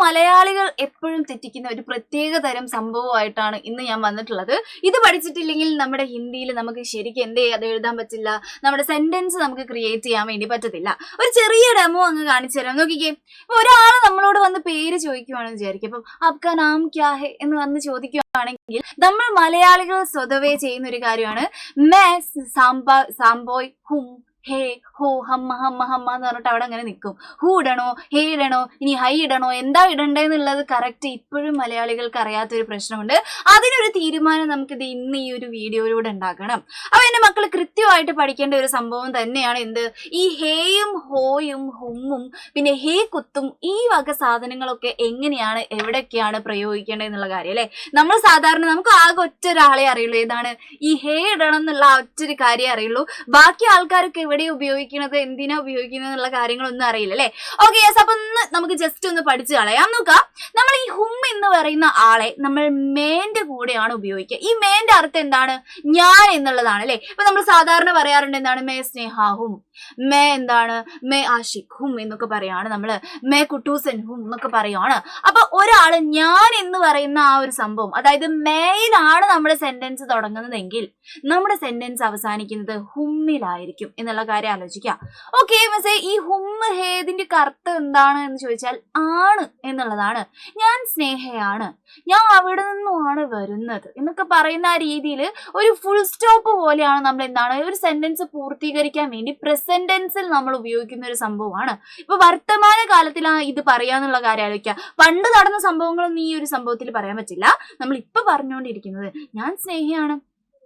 മലയാളികൾ എപ്പോഴും തെറ്റിക്കുന്ന ഒരു പ്രത്യേക തരം സംഭവമായിട്ടാണ് ഇന്ന് ഞാൻ വന്നിട്ടുള്ളത്. ഇത് പഠിച്ചിട്ടില്ലെങ്കിൽ നമ്മുടെ ഹിന്ദിയിൽ നമുക്ക് ശരിക്കും അത് എഴുതാൻ പറ്റില്ല, നമ്മുടെ സെന്റൻസ് നമുക്ക് ക്രിയേറ്റ് ചെയ്യാൻ വേണ്ടി പറ്റത്തില്ല. ഒരു ചെറിയ ഡെമോ അങ്ങ് കാണിച്ചു തരാം, നോക്കിക്കേ. ഇപ്പൊ ഒരാൾ നമ്മളോട് വന്ന് പേര് ചോദിക്കുവാണെന്ന് വിചാരിക്കും. അപ്പം ആപ്കാ നാം ക്യാ ഹെ എന്ന് വന്ന് ചോദിക്കുകയാണെങ്കിൽ നമ്മൾ മലയാളികൾ സ്വതവേ ചെയ്യുന്ന ഒരു കാര്യമാണ് മേ സാംബോയ് ഹും ഹേ ഹോ ഹമ്മ ഹമ്മ ഹമ്മ എന്ന് പറഞ്ഞിട്ട് അവിടെ അങ്ങനെ നിൽക്കും. ഹൂ ഇടണോ, ഹേ ഇടണോ, ഇനി ഹൈ ഇടണോ, എന്താ ഇടണ്ടേന്നുള്ളത് കറക്റ്റ് ഇപ്പോഴും മലയാളികൾക്ക് അറിയാത്തൊരു പ്രശ്നമുണ്ട്. അതിനൊരു തീരുമാനം നമുക്കിത് ഇന്ന് ഈ ഒരു വീഡിയോയിലൂടെ ഉണ്ടാക്കണം. അപ്പൊ എന്റെ മക്കൾ കൃത്യമായിട്ട് പഠിക്കേണ്ട ഒരു സംഭവം തന്നെയാണ് എന്ത്, ഈ ഹേയും ഹോയും ഹുമ്മും പിന്നെ ഹേ കുത്തും ഈ വക സാധനങ്ങളൊക്കെ എങ്ങനെയാണ് എവിടെയൊക്കെയാണ് പ്രയോഗിക്കേണ്ടതെന്നുള്ള കാര്യം അല്ലെ. നമ്മൾ സാധാരണ നമുക്ക് ആകെ ഒറ്റ ഒരാളെ അറിയുള്ളൂ, ഏതാണ് ഈ ഹേ ഇടണം എന്നുള്ള ആ ഒറ്റൊരു കാര്യം അറിയുള്ളൂ. ബാക്കി ആൾക്കാരൊക്കെ എവിടെ ഉപയോഗിക്കുന്നത്, എന്തിനാ ഉപയോഗിക്കുന്നത് എന്നുള്ള കാര്യങ്ങളൊന്നും അറിയില്ല അല്ലെ. ഓക്കെ യെസ്, അപ്പൊ നമുക്ക് ജസ്റ്റ് ഒന്ന് പഠിച്ചു കളയാം. നോക്കാം, നമ്മൾ ഈ ഹും എന്ന് പറയുന്ന ആളെ നമ്മൾ മേന്റെ കൂടെയാണ് ഉപയോഗിക്കുക. ഈ മേന്റെ അർത്ഥം എന്താണ്, ഞാൻ എന്നുള്ളതാണ് അല്ലെ. ഇപ്പൊ നമ്മൾ സാധാരണ പറയാറുണ്ട് എന്താണ്, മേ സ്നേഹാഹും, മേ എന്താണ്, മേ ആഷിഖ് ഹും എന്നൊക്കെ പറയാണ് നമ്മള്, മേ കുട്ടൂസൻ ഹും എന്നൊക്കെ പറയുവാണ്. അപ്പൊ ഒരാള് ഞാൻ എന്ന് പറയുന്ന ആ ഒരു സംഭവം, അതായത് മേയിലാണ് നമ്മുടെ സെന്റൻസ് തുടങ്ങുന്നതെങ്കിൽ നമ്മുടെ സെന്റൻസ് അവസാനിക്കുന്നത് ഹുമ്മിലായിരിക്കും എന്നുള്ള കാര്യം ആലോചിക്കുക. ഓക്കെ മിസ്സേ, ഈ ഹുമ്മ് ഹേദിന്റെ അർത്ഥം എന്താണ് എന്ന് ചോദിച്ചാൽ ആണ് എന്നുള്ളതാണ്. ഞാൻ സ്നേഹയാണ്, ഞാൻ അവിടെ നിന്നുമാണ് വരുന്നത് എന്നൊക്കെ പറയുന്ന ആ രീതിയിൽ ഒരു ഫുൾ സ്റ്റോപ്പ് പോലെയാണ് നമ്മൾ എന്താണ് ഒരു സെന്റൻസ് പൂർത്തീകരിക്കാൻ വേണ്ടി പ്രസന്റ് ടെൻസിൽ നമ്മൾ ഉപയോഗിക്കുന്ന ഒരു സംഭവമാണ്. ഇപ്പൊ വർത്തമാന കാലത്തിലാണ് ഇത് പറയാന്നുള്ള കാര്യം ആലോചിക്കുക. പണ്ട് നടന്ന സംഭവങ്ങളൊന്നും ഈ ഒരു സംഭവത്തിൽ പറയാൻ പറ്റില്ല. നമ്മൾ ഇപ്പൊ പറഞ്ഞുകൊണ്ടിരിക്കുന്നത് ഞാൻ സ്നേഹിയാണ്,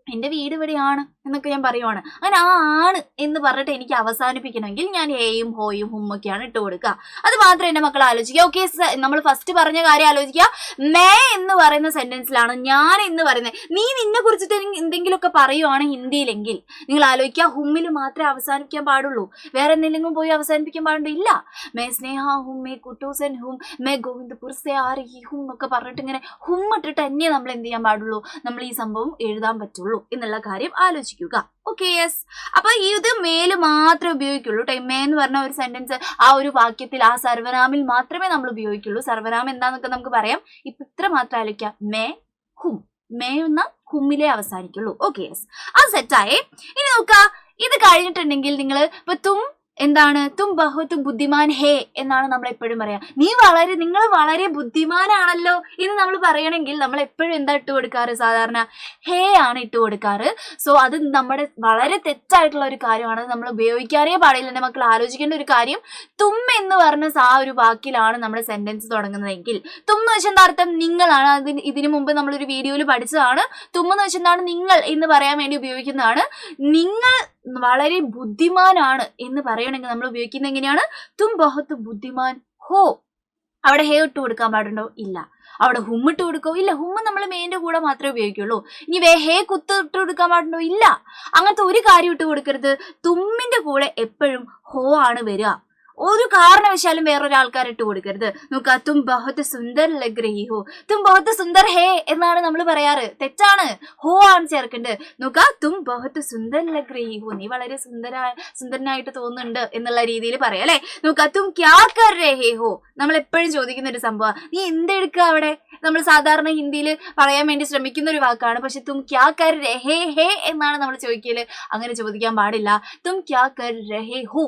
എന്റെ വീട് ഇവിടെയാണ് എന്നൊക്കെ ഞാൻ പറയുവാണ്. അങ്ങനെ ആ ആണ് എന്ന് പറഞ്ഞിട്ട് എനിക്ക് അവസാനിപ്പിക്കണമെങ്കിൽ ഞാൻ ഹേയും ഹോയും ഹുമ്മൊക്കെയാണ് ഇട്ട് കൊടുക്കുക. അത് മാത്രം എന്റെ മക്കൾ ആലോചിക്കുക. ഓക്കെ, നമ്മൾ ഫസ്റ്റ് പറഞ്ഞ കാര്യം ആലോചിക്കുക. മേ എന്ന് പറയുന്ന സെന്റൻസിലാണ് ഞാൻ എന്ന് പറയുന്നത്. നീ നിന്നെ കുറിച്ചിട്ട് എന്തെങ്കിലുമൊക്കെ പറയുവാണ് ഹിന്ദിയിലെങ്കിൽ നിങ്ങൾ ആലോചിക്കുക, ഹുമ്മിൽ മാത്രമേ അവസാനിപ്പിക്കാൻ പാടുള്ളൂ, വേറെ എന്തെങ്കിലും പോയി അവസാനിപ്പിക്കാൻ പാടില്ല. മേ സ്നേഹ ഹും, മേ കുട്ടൂസൻ ഹും, മേ ഗോവിന്ദപുർ സെ ആ രഹി ഹും ഒക്കെ പറഞ്ഞിട്ട് ഇങ്ങനെ ഹും ഇട്ടിട്ട് തന്നെ നമ്മൾ എന്ത് ചെയ്യാൻ പാടുള്ളൂ, നമ്മൾ ഈ സംഭവം എഴുതാൻ പറ്റുള്ളൂ എന്നുള്ള കാര്യം ആലോചിക്കുക. ഓക്കെ യെസ്, അപ്പൊ ഇത് മേല് മാത്രമേ ഉപയോഗിക്കുള്ളൂ. മേ എന്ന് പറഞ്ഞ ഒരു സെന്റൻസ് ആ ഒരു വാക്യത്തിൽ ആ സർവനാമിൽ മാത്രമേ നമ്മൾ ഉപയോഗിക്കുള്ളൂ. സർവനാമം എന്താന്നൊക്കെ നമുക്ക് പറയാം. ഇപ്പൊ ഇത്ര മാത്രം ആലോചിക്കാം, മേ ഹും, മേ എന്ന ഹുമ്മിലേ അവസാനിക്കുള്ളൂ. ഓക്കെ യെസ്, അത് സെറ്റായേ. ഇനി നോക്കാം, ഇത് കഴിഞ്ഞിട്ടുണ്ടെങ്കിൽ നിങ്ങൾ ഇപ്പൊ തും എന്താണ്, തും ബഹുത് ബുദ്ധിമാൻ ഹേ എന്നാണ് നമ്മൾ എപ്പോഴും പറയാ. നിങ്ങൾ വളരെ ബുദ്ധിമാനാണല്ലോ എന്ന് നമ്മൾ പറയണമെങ്കിൽ നമ്മൾ എപ്പോഴും എന്താ ഇട്ട് കൊടുക്കാറ്, സാധാരണ ഹേ ആണ് ഇട്ട് കൊടുക്കാറ്. സോ അത് നമ്മുടെ വളരെ തെറ്റായിട്ടുള്ള ഒരു കാര്യമാണ്, നമ്മൾ ഉപയോഗിക്കാനേ പാടില്ല. എന്റെ മക്കൾ ആലോചിക്കേണ്ട ഒരു കാര്യം, തും എന്ന് പറഞ്ഞ ആ ഒരു വാക്കിലാണ് നമ്മുടെ സെന്റൻസ് തുടങ്ങുന്നതെങ്കിൽ തും എന്ന് വെച്ചാൽ എന്താ അർത്ഥം, നിങ്ങളാണ്. ഇതിനു മുമ്പ് നമ്മളൊരു വീഡിയോയിൽ പഠിച്ചതാണ്. തും എന്ന് വെച്ചാൽ എന്താണ്, നിങ്ങൾ എന്ന് പറയാൻ വേണ്ടി ഉപയോഗിക്കുന്നതാണ്. നിങ്ങൾ വളരെ ബുദ്ധിമാനാണ് എന്ന് പറയണമെങ്കിൽ നമ്മൾ ഉപയോഗിക്കുന്നത് എങ്ങനെയാണ്, തും ബഹുത് ബുദ്ധിമാൻ ഹോ. അവിടെ ഹേ ഇട്ട് കൊടുക്കാൻ പാടുണ്ടോ, ഇല്ല. അവിടെ ഹും ഇട്ട് കൊടുക്കോ, ഇല്ല. ഹുമ്മ് നമ്മൾ മേന്റെ കൂടെ മാത്രമേ ഉപയോഗിക്കുള്ളൂ. ഇനി ഹേ കുത്ത് ഇട്ട് കൊടുക്കാൻ പാടുണ്ടോ, ഇല്ല. അങ്ങനത്തെ ഒരു കാര്യം ഇട്ട് കൊടുക്കരുത്. തുമ്മിന്റെ കൂടെ എപ്പോഴും ഹോ ആണ് വരിക. ഒരു കാരണവശാലും വേറൊരാൾക്കാർ ഇട്ട് കൊടുക്കരുത്. നോക്കുക, തും ബഹുത് സുന്ദർ ലഗ് രഹി ഹോ, തും ബഹുത് സുന്ദർ ഹേ എന്നാണ് നമ്മൾ പറയാറ്, തെറ്റാണ്. ഹോ ആണ് ചേർക്കേണ്ടത്. നോക്കുക, തും ബഹുത് സുന്ദർ ലഗ് രഹി ഹോ, നീ വളരെ സുന്ദരനായിട്ട് തോന്നുന്നുണ്ട് എന്നുള്ള രീതിയിൽ പറയാം അല്ലെ. നോക്കുക, തും ക്യാ കർ രഹേ ഹോ, നമ്മൾ എപ്പോഴും ചോദിക്കുന്ന ഒരു സംഭവം, നീ എന്തെടുക്കുക അവിടെ. നമ്മൾ സാധാരണ ഹിന്ദിയിൽ പറയാൻ വേണ്ടി ശ്രമിക്കുന്ന ഒരു വാക്കാണ്, പക്ഷെ തും ക്യാ കർ രഹേ ഹേ എന്നാണ് നമ്മൾ ചോദിക്കല്. അങ്ങനെ ചോദിക്കാൻ പാടില്ല. തും ക്യാ കർ രഹേ ഹോ,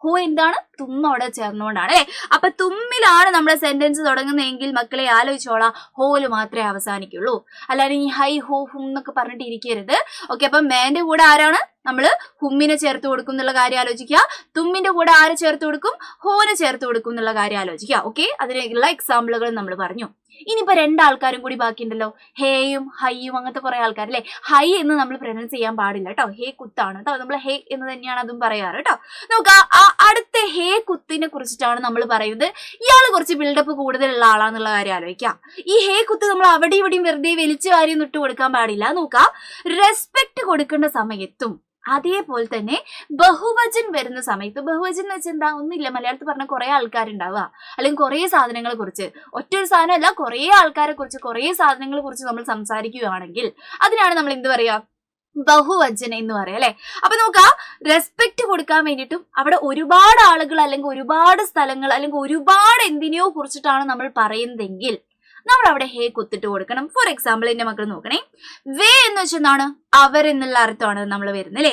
ഹോ എന്താണ്, തുമ്മ അവിടെ ചേർന്നുകൊണ്ടാണ് അല്ലെ. അപ്പൊ തുമ്മിലാണ് നമ്മുടെ സെന്റൻസ് തുടങ്ങുന്നതെങ്കിൽ മക്കളെ ആലോചിച്ചോളാം, ഹോല് മാത്രമേ അവസാനിക്കുള്ളൂ. അല്ലാതെ ഈ ഹൈ ഹോ ഹും എന്നൊക്കെ പറഞ്ഞിട്ട് ഇരിക്കരുത്. ഓക്കെ, അപ്പൊ മേന്റെ കൂടെ ആരാണ് നമ്മള് ഹുമ്മിനെ ചേർത്ത് കൊടുക്കും എന്നുള്ള കാര്യം ആലോചിക്കുക. തുമ്മിന്റെ കൂടെ ആരെ ചേർത്ത് കൊടുക്കും, ഹോനെ ചേർത്ത് കൊടുക്കും എന്നുള്ള കാര്യം ആലോചിക്കുക. ഓക്കെ, അതിനുള്ള എക്സാമ്പിളുകൾ നമ്മൾ പറഞ്ഞു. ഇനിയിപ്പോ രണ്ടാൾക്കാരും കൂടി ബാക്കിയുണ്ടല്ലോ, ഹേയും ഹൈയും, അങ്ങനത്തെ കുറെ ആൾക്കാർ അല്ലെ. ഹൈ എന്ന് നമ്മൾ പ്രൊനൗൺസ് ചെയ്യാൻ പാടില്ല കേട്ടോ, ഹേ കുത്താണ് കേട്ടോ. നമ്മൾ ഹേ എന്ന് തന്നെയാണ് അതും പറയാറ് കേട്ടോ. നോക്കാം, ആ അടുത്ത ഹേ കുത്തിനെ കുറിച്ചിട്ടാണ് നമ്മൾ പറയുന്നത്. ഇയാള് കുറച്ച് ബിൽഡപ്പ് കൂടുതലുള്ള ആളാന്നുള്ള കാര്യം ആലോചിക്കാം. ഈ ഹേ കുത്ത് നമ്മൾ അവിടെ ഇവിടെയും വെറുതെ വലിച്ചു കാര്യം ഇട്ട് കൊടുക്കാൻ പാടില്ല. നോക്കാം, റെസ്പെക്ട് കൊടുക്കേണ്ട സമയത്തും അതേപോലെ തന്നെ ബഹുവചൻ വരുന്ന സമയത്ത്, ബഹുവചൻ എന്ന് വെച്ചാൽ എന്താ, ഒന്നുമില്ല, മലയാളത്തിൽ പറഞ്ഞ കുറെ ആൾക്കാരുണ്ടാവുക, അല്ലെങ്കിൽ കുറെ സാധനങ്ങളെ കുറിച്ച്, ഒറ്റൊരു സാധനമല്ല കുറെ ആൾക്കാരെ കുറിച്ച്, കുറെ സാധനങ്ങളെ കുറിച്ച് നമ്മൾ സംസാരിക്കുകയാണെങ്കിൽ അതിനാണ് നമ്മൾ എന്ത് പറയാ, ബഹുവചനം എന്ന് പറയാം അല്ലെ. അപ്പൊ നോക്കാം, റെസ്പെക്ട് കൊടുക്കാൻ വേണ്ടിയിട്ടും അവിടെ ഒരുപാട് ആളുകൾ അല്ലെങ്കിൽ ഒരുപാട് സ്ഥലങ്ങൾ അല്ലെങ്കിൽ ഒരുപാട് എന്തിനെയോ കുറിച്ചിട്ടാണ് നമ്മൾ പറയുന്നതെങ്കിൽ നമ്മൾ അവിടെ ഹേ കുത്തിട്ട് കൊടുക്കണം. ഫോർ എക്സാമ്പിൾ എന്റെ മക്കൾ നോക്കണേ, വേ എന്ന് വെച്ചെന്താണ് അവരെന്നുള്ള അർത്ഥമാണ് നമ്മൾ വരുന്നത് അല്ലെ.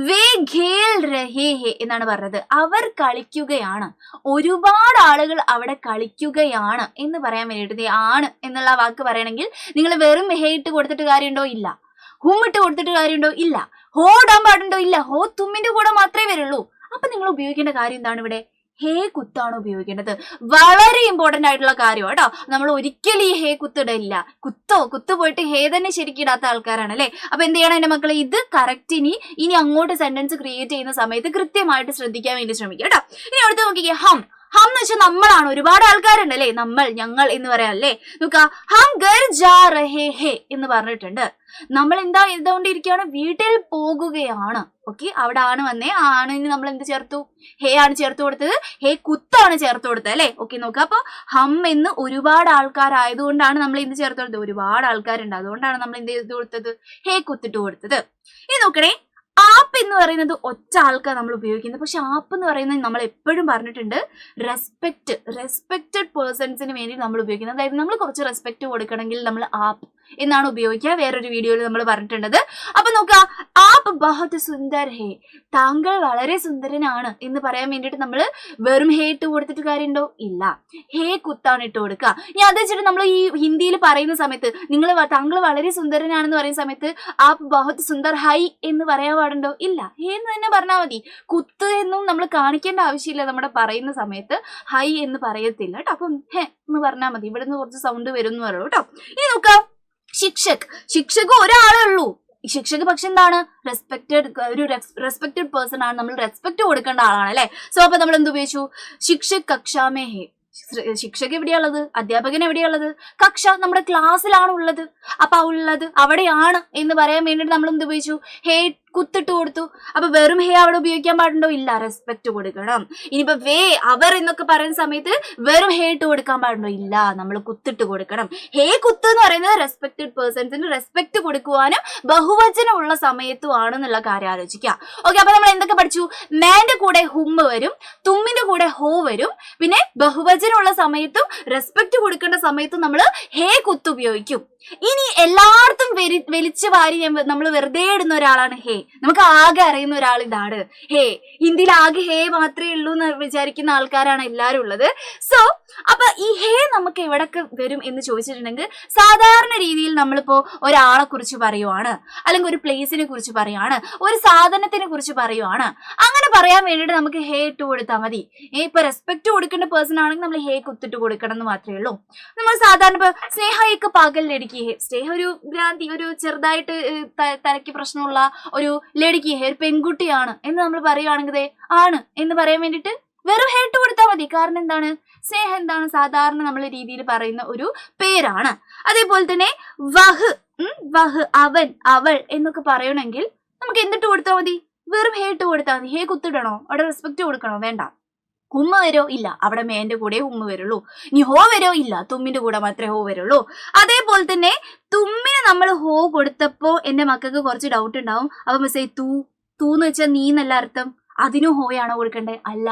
വേ ഖേൽ രഹേ ഹേ എന്നാണ് പറഞ്ഞത്, അവർ കളിക്കുകയാണ്, ഒരുപാട് ആളുകൾ അവിടെ കളിക്കുകയാണ് എന്ന് പറയാൻ വേണ്ടിയിട്ട് ആണ് എന്നുള്ള വാക്ക് പറയണമെങ്കിൽ നിങ്ങൾ വെറും ഹേ ഇട്ട് കൊടുത്തിട്ട് കാര്യമുണ്ടോ? ഇല്ല. ഹും ഇട്ട് കൊടുത്തിട്ട് കാര്യമുണ്ടോ? ഇല്ല. ഹോ ഇടാൻ പാടുണ്ടോ? ഇല്ല. ഹോ തുമ്മിന്റെ കൂടെ മാത്രമേ വരുള്ളൂ. അപ്പൊ നിങ്ങൾ ഉപയോഗിക്കേണ്ട കാര്യം എന്താണ്? ഇവിടെ ഹേ കുത്താണ് ഉപയോഗിക്കേണ്ടത്. വളരെ ഇമ്പോർട്ടന്റ് ആയിട്ടുള്ള കാര്യം കേട്ടോ. നമ്മൾ ഒരിക്കലും ഈ ഹേ കുത്തിടയില്ല. കുത്ത് പോയിട്ട് ഹേ തന്നെ ശരിക്കും ഇടാത്ത ആൾക്കാരാണ് അല്ലെ. അപ്പൊ എന്ത് ചെയ്യണം എന്റെ മക്കളെ, ഇത് കറക്റ്റ് ഇനി അങ്ങോട്ട് സെന്റൻസ് ക്രിയേറ്റ് ചെയ്യുന്ന സമയത്ത് കൃത്യമായിട്ട് ശ്രദ്ധിക്കാൻ വേണ്ടി ശ്രമിക്കുക കേട്ടോ. ഇനി അടുത്ത് നോക്കിക്കേ, ഹം എന്ന് വെച്ചാൽ നമ്മളാണ്, ഒരുപാട് ആൾക്കാരുണ്ട് അല്ലെ. നമ്മൾ, ഞങ്ങൾ എന്ന് പറയാം അല്ലേ. നോക്കാം, ഹം ഗർ ജാ റഹേ ഹേ എന്ന് പറഞ്ഞിട്ടുണ്ട്. നമ്മൾ എന്താ ചെയ്തുകൊണ്ടിരിക്കുകയാണ്? വീട്ടിൽ പോകുകയാണ്. ഓക്കെ, അവിടെ ആണ് വന്നേ, ആണിന് നമ്മൾ എന്ത് ചേർത്തു? ഹേ ആണ് ചേർത്ത് കൊടുത്തത്, ഹേ കുത്താണ് ചേർത്ത് കൊടുത്തത് അല്ലെ. ഓക്കെ, നോക്കാം. അപ്പൊ ഹം എന്ന് ഒരുപാട് ആൾക്കാരായതുകൊണ്ടാണ് നമ്മൾ എന്ത് ചേർത്ത് കൊടുത്തത്? ഒരുപാട് ആൾക്കാരുണ്ട്, അതുകൊണ്ടാണ് നമ്മൾ എന്ത് ചെയ്ത് കൊടുത്തത്? ഹേ കുത്തിട്ട് കൊടുത്തത്. ഇനി നോക്കണേ, ആപ്പ് എന്ന് പറയുന്നത് ഒറ്റ ആൾക്കാർ നമ്മൾ ഉപയോഗിക്കുന്നത്. പക്ഷെ ആപ്പ് എന്ന് പറയുന്നത് നമ്മൾ എപ്പോഴും പറഞ്ഞിട്ടുണ്ട് റെസ്പെക്റ്റഡ് പേഴ്സൺസിന് വേണ്ടി നമ്മൾ ഉപയോഗിക്കുന്നത്. അതായത് നമ്മൾ കുറച്ച് റെസ്പെക്ട് കൊടുക്കണമെങ്കിൽ നമ്മൾ ആപ്പ് എന്നാണ് ഉപയോഗിക്കുക. വേറൊരു വീഡിയോയിൽ നമ്മൾ പറഞ്ഞിട്ടുണ്ടത്. അപ്പൊ നോക്കുക, ആപ്പ് ബഹുത് സുന്ദർ ഹേ, താങ്കൾ വളരെ സുന്ദരനാണ് എന്ന് പറയാൻ വേണ്ടിയിട്ട് നമ്മൾ വെറും ഹേ ഇട്ട് കൊടുത്തിട്ട് കാര്യമുണ്ടോ? ഇല്ല. ഹേ കുത്താണ് ഇട്ട് കൊടുക്കുക. ഇനി അത് വെച്ചിട്ട് നമ്മൾ ഈ ഹിന്ദിയിൽ പറയുന്ന സമയത്ത് താങ്കൾ വളരെ സുന്ദരനാണെന്ന് പറയുന്ന സമയത്ത് ആപ്പ് ബഹുത് സുന്ദർ ഹൈ എന്ന് പറയാൻ പാടുണ്ടോ? ഇല്ല. ഹേ എന്ന് തന്നെ പറഞ്ഞാൽ മതി. കുത്ത് എന്നും നമ്മൾ കാണിക്കേണ്ട ആവശ്യമില്ല. നമ്മുടെ പറയുന്ന സമയത്ത് ഹൈ എന്ന് പറയത്തില്ല കേട്ടോ. അപ്പം ഹേ എന്ന് പറഞ്ഞാൽ മതി. ഇവിടെ നിന്ന് കുറച്ച് സൗണ്ട് വരും എന്ന് പറയുള്ളൂ കേട്ടോ. ഇനി നോക്കാം, ശിക്ഷക് ഒരാളേ ഉള്ളൂ. ശിക്ഷക് പക്ഷെ എന്താണ്? റെസ്പെക്റ്റഡ് പേഴ്സൺ ആണ്, നമ്മൾ റെസ്പെക്ട് കൊടുക്കേണ്ട ആളാണ് അല്ലെ. സോ അപ്പൊ നമ്മൾ എന്ത് ഉപയോഗിച്ചു? ശിക്ഷക് കക്ഷാമേ ഹേ. ശിക്ഷക് എവിടെയുള്ളത്? അധ്യാപകൻ എവിടെയുള്ളത്? കക്ഷ നമ്മുടെ ക്ലാസ്സിലാണ് ഉള്ളത്. അപ്പൊ ഉള്ളത് അവിടെയാണ് എന്ന് പറയാൻ വേണ്ടിയിട്ട് നമ്മൾ എന്ത് ഉപയോഗിച്ചു? ഹേ കുത്തിട്ട് കൊടുത്തു. അപ്പൊ വെറും ഹേ അവിടെ ഉപയോഗിക്കാൻ പാടുണ്ടോ? ഇല്ല. റെസ്പെക്ട് കൊടുക്കണം. ഇനിയിപ്പോ വേ അവർ എന്നൊക്കെ പറയുന്ന സമയത്ത് വെറും ഹേ ഇട്ട് കൊടുക്കാൻ പാടുണ്ടോ? ഇല്ല. നമ്മൾ കുത്തിട്ട് കൊടുക്കണം. ഹേ കുത്ത് എന്ന് പറയുന്നത് റെസ്പെക്റ്റഡ് പേഴ്സൺസിന് റെസ്പെക്ട് കൊടുക്കുവാനും ബഹുവചനം ഉള്ള സമയത്തും ആണെന്നുള്ള കാര്യം ആലോചിക്കുക. ഓക്കെ, അപ്പൊ നമ്മൾ എന്തൊക്കെ പഠിച്ചു? മേന്റെ കൂടെ ഹും വരും, തുമ്മിന്റെ കൂടെ ഹോ വരും, പിന്നെ ബഹുവചനമുള്ള സമയത്തും റെസ്പെക്ട് കൊടുക്കേണ്ട സമയത്തും നമ്മൾ ഹേ കുത്ത് ഉപയോഗിക്കും. ഇനി എല്ലായിടത്തും വലിച്ചു വാരി നമ്മൾ വെറുതെ ഇടുന്ന ഒരാളാണ് ഹേ. നമുക്ക് ആകെ അറിയുന്ന ഒരാൾ ഇതാണ് ഹേ. ഹിന്ദിയിൽ ആകെ ഹേ മാത്രമേ ഉള്ളൂ എന്ന് വിചാരിക്കുന്ന ആൾക്കാരാണ് എല്ലാവരും ഉള്ളത്. സോ അപ്പൊ ഈ ഹേ നമുക്ക് എവിടൊക്കെ വരും എന്ന് ചോദിച്ചിട്ടുണ്ടെങ്കിൽ, സാധാരണ രീതിയിൽ നമ്മളിപ്പോ ഒരാളെ കുറിച്ച് പറയുവാണ്, അല്ലെങ്കിൽ ഒരു പ്ലേസിനെ കുറിച്ച് പറയുവാണ്, ഒരു സാധനത്തിനെ കുറിച്ച് പറയുവാണ്, അങ്ങനെ പറയാൻ വേണ്ടിയിട്ട് നമുക്ക് ഹേ ഇട്ട് കൊടുത്താൽ മതി. ഇപ്പൊ റെസ്പെക്ട് കൊടുക്കേണ്ട പേഴ്സൺ ആണെങ്കിൽ നമ്മൾ ഹേ കുത്തിട്ട് കൊടുക്കണം എന്ന് മാത്രമേ ഉള്ളൂ. നമ്മൾ സാധാരണ ഇപ്പൊ സ്നേഹയൊക്കെ പകലിലടിക്കുക, സ്നേഹ ഒരു ഭ്രാന്തി, ഒരു ചെറുതായിട്ട് തലയ്ക്ക് പ്രശ്നമുള്ള ഒരു ലടിക്ക് ഹേ, ഒരു പെൺകുട്ടിയാണ് എന്ന് നമ്മൾ പറയുവാണെങ്കിൽ ആണ് എന്ന് പറയാൻ വേണ്ടിയിട്ട് വെറും ഹേ ഇട്ട് കൊടുത്താൽ മതി. കാരണം എന്താണ്? സ്നേഹം എന്താണ്? സാധാരണ നമ്മൾ രീതിയിൽ പറയുന്ന ഒരു പേരാണ്. അതേപോലെ തന്നെ വഹ് അവൻ അവൾ എന്നൊക്കെ പറയണമെങ്കിൽ നമുക്ക് എന്തിട്ട് കൊടുത്താൽ മതി? വെറും ഹേ ഇട്ട് കൊടുത്താൽ മതി. ഹേ കുത്തിടണോ? അവിടെ റെസ്പെക്ട് കൊടുക്കണോ? വേണ്ട. ഉമ്മ വരോ? ഇല്ല. അവിടെ മേന്റെ കൂടെ ഉമ്മ വരുള്ളൂ. ഇനി ഹോ വരോ? ഇല്ല. തുമ്മിന്റെ കൂടെ മാത്രമേ ഹോ വരുള്ളൂ. അതേപോലെ തന്നെ തുമ്മിന് നമ്മൾ ഹോ കൊടുത്തപ്പോ എന്റെ മക്കൾക്ക് കുറച്ച് ഡൗട്ട് ഉണ്ടാവും. അപ്പൊ മിസ്സേ തൂന്ന് വെച്ചാൽ നീ എന്നല്ല അർത്ഥം, അതിനും ഹോയാണോ കൊടുക്കണ്ടേ? അല്ല,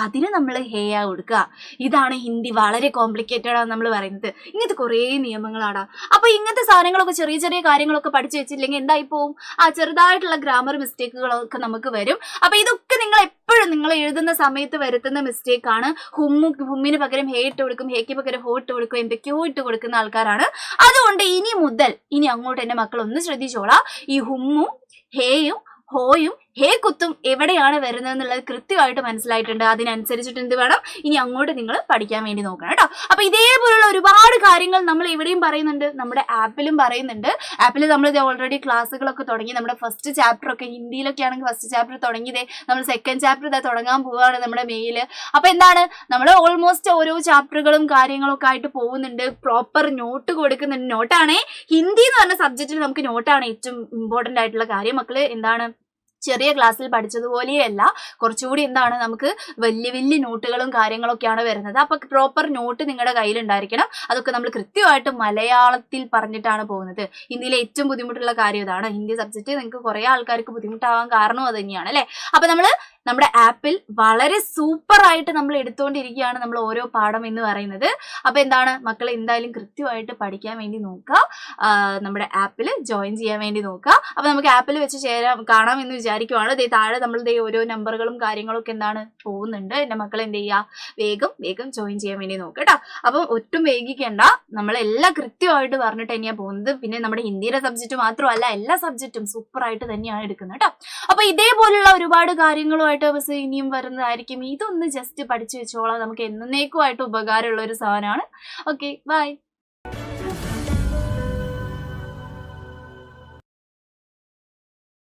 അതിന് നമ്മൾ ഹേയാ കൊടുക്കുക. ഇതാണ് ഹിന്ദി വളരെ കോംപ്ലിക്കേറ്റഡ് ആണ് നമ്മൾ പറയുന്നത്. ഇങ്ങനത്തെ കുറേ നിയമങ്ങളാണ്. അപ്പൊ ഇങ്ങനത്തെ സാധനങ്ങളൊക്കെ ചെറിയ ചെറിയ കാര്യങ്ങളൊക്കെ പഠിച്ചു വെച്ചില്ലെങ്കിൽ എന്തായി പോവും? ആ ചെറുതായിട്ടുള്ള ഗ്രാമർ മിസ്റ്റേക്കുകളൊക്കെ നമുക്ക് വരും. അപ്പൊ ഇതൊക്കെ നിങ്ങൾ എപ്പോഴും നിങ്ങൾ എഴുതുന്ന സമയത്ത് വരുത്തുന്ന മിസ്റ്റേക്ക് ആണ്. ഹുമ്മിന് പകരം ഹേ ഇട്ട് കൊടുക്കും, ഹേക്ക് പകരം ഹോ ഇട്ട് കൊടുക്കും, എന്തൊക്കെയോ ഇട്ട് കൊടുക്കുന്ന ആൾക്കാരാണ്. അതുകൊണ്ട് ഇനി അങ്ങോട്ട് എന്റെ മക്കൾ ഒന്ന് ശ്രദ്ധിച്ചോളാം. ഈ ഹുമ്മും ഹേയും ഹോയും ഹേ കുത്തും എവിടെയാണ് വരുന്നത് എന്നുള്ളത് കൃത്യമായിട്ട് മനസ്സിലായിട്ടുണ്ട്. അതിനനുസരിച്ചിട്ട് എന്ത് വേണം ഇനി അങ്ങോട്ട് നിങ്ങൾ പഠിക്കാൻ വേണ്ടി നോക്കണം കേട്ടോ. അപ്പൊ ഇതേപോലുള്ള ഒരുപാട് കാര്യങ്ങൾ നമ്മൾ ഇവിടെയും പറയുന്നുണ്ട്, നമ്മുടെ ആപ്പിലും പറയുന്നുണ്ട്. ആപ്പിൽ നമ്മൾ ഓൾറെഡി ക്ലാസ്സുകളൊക്കെ തുടങ്ങി. നമ്മുടെ ഫസ്റ്റ് ചാപ്റ്റർ ഒക്കെ ഹിന്ദിയിലൊക്കെ ആണെങ്കിൽ ഫസ്റ്റ് ചാപ്റ്റർ തുടങ്ങിയതേ, നമ്മൾ സെക്കൻഡ് ചാപ്റ്റർ ഇതാ തുടങ്ങാൻ പോവുകയാണ് നമ്മുടെ മെയില്. അപ്പൊ എന്താണ്, നമ്മൾ ഓൾമോസ്റ്റ് ഓരോ ചാപ്റ്ററുകളും കാര്യങ്ങളൊക്കെ ആയിട്ട് പോകുന്നുണ്ട്. പ്രോപ്പർ നോട്ട് കൊടുക്കുന്നുണ്ട്. നോട്ടാണേ ഹിന്ദി എന്ന് പറഞ്ഞ സബ്ജക്റ്റിൽ നമുക്ക് നോട്ടാണ് ഏറ്റവും ഇമ്പോർട്ടന്റ് ആയിട്ടുള്ള കാര്യം. മക്കള് എന്താണ് ചെറിയ ക്ലാസ്സിൽ പഠിച്ചതുപോലെയല്ല, കുറച്ചുകൂടി എന്താണ് നമുക്ക് വലിയ വലിയ നോട്ടുകളും കാര്യങ്ങളൊക്കെയാണ് വരുന്നത്. അപ്പൊ പ്രോപ്പർ നോട്ട് നിങ്ങളുടെ കയ്യിൽ ഉണ്ടായിരിക്കണം. അതൊക്കെ നമ്മൾ കൃത്യമായിട്ട് മലയാളത്തിൽ പറഞ്ഞിട്ടാണ് പോകുന്നത്. ഹിന്ദിയിലെ ഏറ്റവും ബുദ്ധിമുട്ടുള്ള കാര്യം ഇതാണ്. ഹിന്ദി സബ്ജക്റ്റ് നിങ്ങൾക്ക് കുറെ ആൾക്കാർക്ക് ബുദ്ധിമുട്ടാവാൻ കാരണം അത് തന്നെയാണ് അല്ലെ. അപ്പൊ നമ്മുടെ ആപ്പിൽ വളരെ സൂപ്പർ ആയിട്ട് നമ്മൾ എടുത്തുകൊണ്ടിരിക്കുകയാണ് നമ്മൾ ഓരോ പാഠം എന്ന് പറയുന്നത്. അപ്പൊ എന്താണ് മക്കൾ എന്തായാലും കൃത്യമായിട്ട് പഠിക്കാൻ വേണ്ടി നോക്കുക, നമ്മുടെ ആപ്പിൽ ജോയിൻ ചെയ്യാൻ വേണ്ടി നോക്കുക. അപ്പൊ നമുക്ക് ആപ്പിൽ വെച്ച് കാണാം എന്ന് വിചാരിക്കുവാണ്. താഴെ നമ്മൾ ഓരോ നമ്പറുകളും കാര്യങ്ങളും ഒക്കെ എന്താണ് പോകുന്നുണ്ട്. എന്റെ മക്കൾ എന്ത് ചെയ്യുക, വേഗം ജോയിൻ ചെയ്യാൻ വേണ്ടി നോക്കുക കേട്ടോ. അപ്പൊ ഒട്ടും വൈകിക്കേണ്ട, നമ്മളെല്ലാം കൃത്യമായിട്ട് പറഞ്ഞിട്ട് തന്നെയാണ് പോകുന്നത്. പിന്നെ നമ്മുടെ ഹിന്ദിയുടെ സബ്ജക്റ്റ് മാത്രമല്ല, എല്ലാ സബ്ജക്റ്റും സൂപ്പർ ആയിട്ട് തന്നെയാണ് എടുക്കുന്നത് കേട്ടോ. അപ്പൊ ഇതേപോലുള്ള ഒരുപാട് കാര്യങ്ങളുമായിട്ട് ബസ് ഇനിയും വരുന്നതായിരിക്കും. ഇതൊന്ന് ജസ്റ്റ് പഠിച്ചു വെച്ചോളാം, നമുക്ക് എന്നേക്കുമായിട്ട് ഉപകാരമുള്ള ഒരു സാധനമാണ്. Okay, by.